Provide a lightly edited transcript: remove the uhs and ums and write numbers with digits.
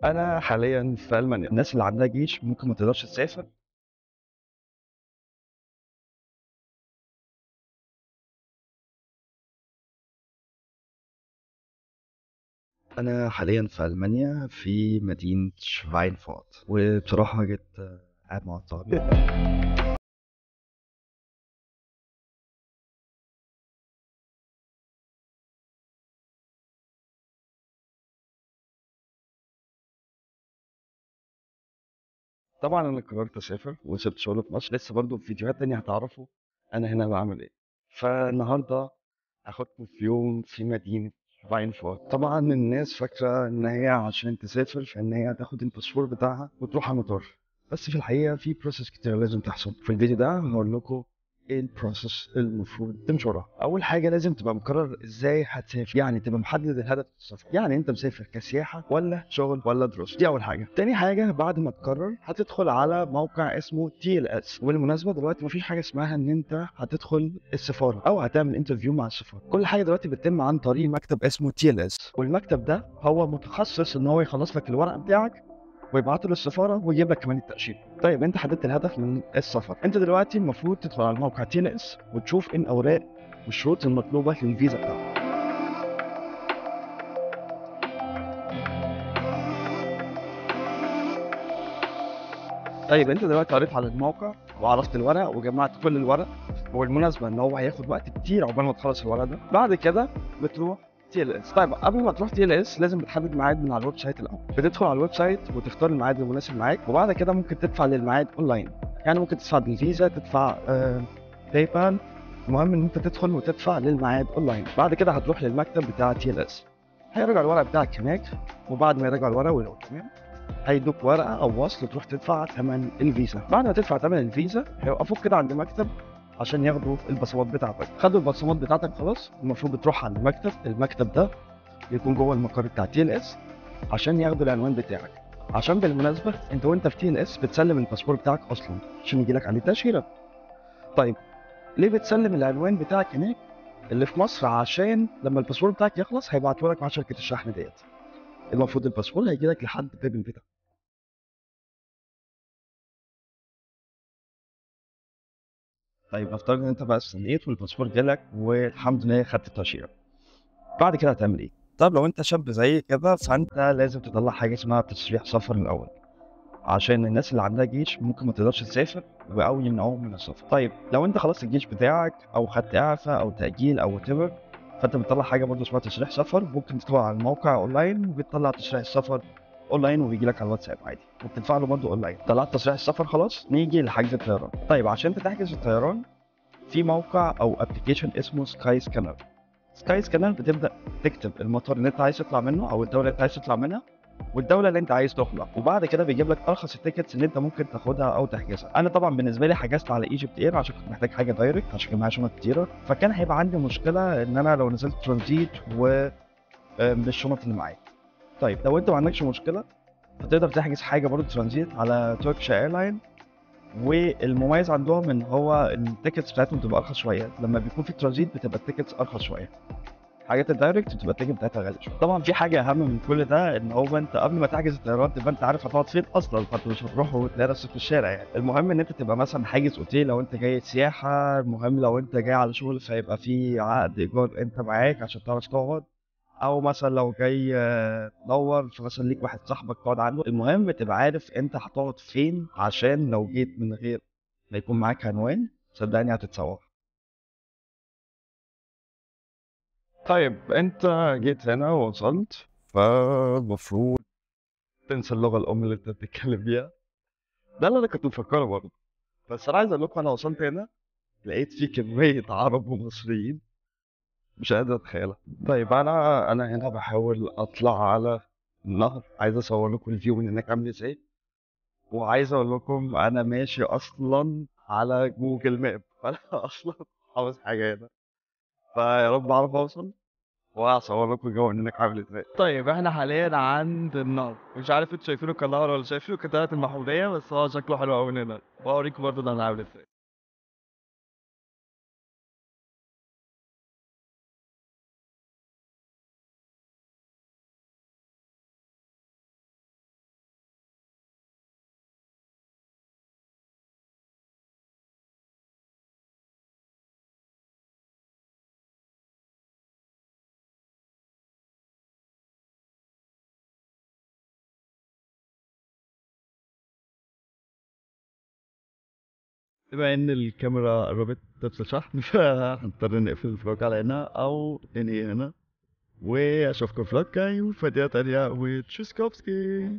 أنا حاليًا في ألمانيا، الناس اللي عندها جيش ممكن ما تقدرش تسافر. أنا حاليًا في ألمانيا في مدينة شفاينفورت، وبصراحة جيت قاعد مع صحابي. طبعًا أنا قررت أسافر وسِبت شغلي في مصر، لسه برضه في فيديوهات تانية هتعرفوا أنا هنا باعمل إيه. فالنهارده هاخدكم في يوم في مدينة شفاينفورت. طبعًا الناس فاكرة إن هي عشان تسافر فإن هي تاخد الباسبور بتاعها وتروح على المطار، بس في الحقيقة في process كتير لازم تحصل. في الفيديو ده هاقول لكم إيه الprocess المفروض تمشوا وراها. أول حاجة لازم تبقى مقرر إزاي هتسافر، يعني تبقى محدد الهدف السفر، يعني أنت مسافر كسياحة والّا شغل والّا دراسة، دي أول حاجة. تاني حاجة بعد ما تقرر هتدخل على موقع اسمه TLS، وبالمناسبة دلوقتي ما فيش حاجة اسمها إن أنت هتدخل السفارة أو هتعمل interview مع السفارة، كل حاجة دلوقتي بتتم عن طريق مكتب اسمه TLS، والمكتب ده هو متخصص إن هو يخلص لك الورق بتاعك ويبعته للسفاره ويجيب لك كمان التاشيره. طيب انت حددت الهدف من السفر، انت دلوقتي المفروض تدخل على موقع تي ال اس وتشوف ايه الاوراق والشروط المطلوبه للفيزا بتاعتك. طيب انت دلوقتي قريت على الموقع وعرفت الورق وجمعت كل الورق، والمناسبه ان هو هياخد وقت كتير عقبال ما تخلص الورق ده. بعد كده بتروح تي ال اس. طيب قبل ما تروح تي ال اس لازم بتحدد ميعاد من على الويب سايت الاول، بتدخل على الويب سايت وتختار الميعاد المناسب معاك، وبعد كده ممكن تدفع للميعاد اونلاين، يعني ممكن تدفع بالفيزا، تدفع باي بال. المهم ان انت تدخل وتدفع للميعاد اونلاين. بعد كده هتروح للمكتب بتاع تي ال اس، هيراجع الورق بتاعك هناك، وبعد ما يراجع الورق ولو تمام هيدوك ورقه او وصل تروح تدفع ثمن الفيزا. بعد ما تدفع ثمن الفيزا هيوقفوك كده عند مكتب عشان ياخدوا البصمات بتاعتك. خدوا البصمات بتاعتك خلاص، المفروض بتروح على المكتب ده بيكون جوه المقر بتاع تي ال اس عشان ياخدوا العنوان بتاعك. عشان بالمناسبه انت وانت في تي ال اس بتسلم الباسبور بتاعك اصلا عشان يجي لك عليه تاشيره. طيب ليه بتسلم العنوان بتاعك هناك اللي في مصر؟ عشان لما الباسبور بتاعك يخلص هيبعتوا لك مع شركه الشحن ديت، المفروض الباسبور هيجي لك لحد باب البيت. طيب نفترض ان انت بقى استنيت والباسبور جالك والحمد لله خدت التاشيره، بعد كده هتعمل ايه؟ طب لو انت شاب زي كده فانت لازم تطلع حاجه اسمها تصريح سفر الاول، عشان الناس اللي عندها جيش ممكن ما تقدرش تسافر او يمنعوهم من السفر. طيب لو انت خلصت الجيش بتاعك او خدت اعفاء او تاجيل او whatever، فانت بتطلع حاجه برضه اسمها تصريح سفر، ممكن تدخل على الموقع اونلاين وبتطلع تصريح السفر اونلاين وبيجي لك على الواتساب عادي وبتدفع له برضه اونلاين. طلعت تصريح السفر خلاص، نيجي لحجز الطيران. طيب عشان انت تحجز الطيران في موقع او ابلكيشن اسمه سكاي سكانر. سكاي سكانر بتبدا تكتب المطار اللي انت عايز تطلع منه او الدوله اللي انت عايز تطلع منها والدوله اللي انت عايز تخلع، وبعد كده بيجيب لك ارخص التيكتس اللي انت ممكن تاخدها او تحجزها. انا طبعا بالنسبه لي حجزت على ايجيبت اير عشان كنت محتاج حاجه دايركت عشان كان معايا شنط كتيره، فكان هيبقى عندي مشكله ان انا لو نزلت ترانزيت بالشنط اللي معايا. طيب لو انت ما عندكش مشكله فتقدر تحجز حاجه برضه ترانزيت على تركيا ايرلاين، والمميز عندهم ان هو التيكتس بتاعتهم بتبقى ارخص شويه، لما بيكون في ترانزيت بتبقى التيكتس ارخص شويه. حاجات الدايركت بتبقى التيكت بتاعتها غاليه شويه. طبعا في حاجه اهم من كل ده ان هو انت قبل ما تحجز الطيران تبقى انت عارف هتقعد فين اصلا، فانت مش هتروح وتلاقي نفسك في الشارع يعني. المهم ان انت تبقى مثلا حاجز اوتيل لو انت جاي سياحه، المهم لو انت جاي على شغل فيبقى في عقد ايجار انت معاك عشان تعرف تقعد، او مثلا لو جاي تدور فمثلا ليك واحد صاحبك تقعد عنده. المهم تبقى عارف انت هتقعد فين عشان لو جيت من غير ما يكون معاك عنوان صدقني هتتسوح. طيب انت جيت هنا ووصلت، فالمفروض تنسى اللغة الأم اللي انت بتتكلم بيها. ده اللي انا كنت مفكره برضه، بس انا عايز اقول لكم انا وصلت هنا لقيت في كمية عرب ومصريين مش قادر اتخيلها. طيب انا هنا بحاول اطلع على النهر، عايز اصور لكم الفيو من هناك عامل ازاي، وعايز اقول لكم انا ماشي اصلا على جوجل ماب فانا اصلا حافظ حاجة هنا، فيا رب اعرف اوصل وهصور لكم الجو من هناك عامل ازاي. طيب احنا حاليا عند النهر، مش عارف انتوا شايفينه كنهر ولا شايفينه كتلات المحمودية، بس هو شكله حلو قوي من هنا، وهوريكم برضه ده انا عامل ازاي. بما ان الكاميرا قربت تفصل شحن فهنضطر نقفل الفلوج على هنا او ننهي هنا، واشوفكم في فلوج جاي وفيديو تانية وتشوسكوفسكي.